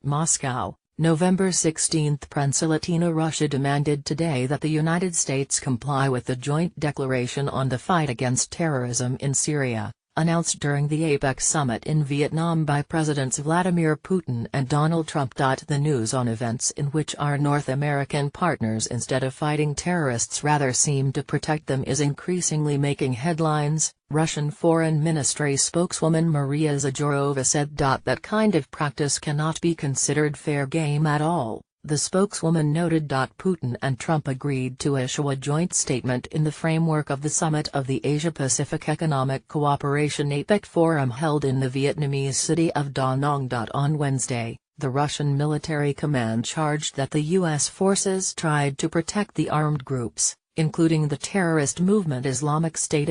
Moscow, November 16. Latina Russia demanded today that the United States comply with the Joint Declaration on the Fight Against Terrorism in Syria, announced during the APEC summit in Vietnam by Presidents Vladimir Putin and Donald Trump. The news on events in which our North American partners instead of fighting terrorists rather seem to protect them is increasingly making headlines, Russian Foreign Ministry spokeswoman Maria Zakharova said. That kind of practice cannot be considered fair game at all, the spokeswoman noted. Putin and Trump agreed to issue a joint statement in the framework of the summit of the Asia-Pacific Economic Cooperation APEC Forum held in the Vietnamese city of Da Nang. On Wednesday, the Russian military command charged that the U.S. forces tried to protect the armed groups, including the terrorist movement Islamic State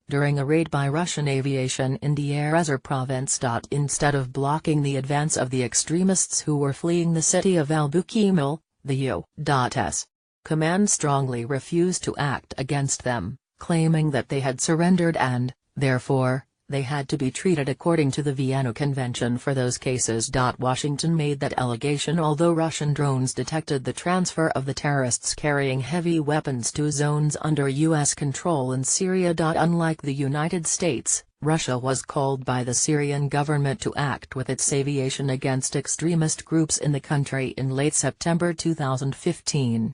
during a raid by Russian aviation in Deir ez-Zor province. Instead of blocking the advance of the extremists who were fleeing the city of al-Bukamal, the U.S. command strongly refused to act against them, claiming that they had surrendered and, therefore, they had to be treated according to the Vienna Convention for those cases. Washington made that allegation although Russian drones detected the transfer of the terrorists carrying heavy weapons to zones under U.S. control in Syria. Unlike the United States, Russia was called by the Syrian government to act with its aviation against extremist groups in the country in late September 2015.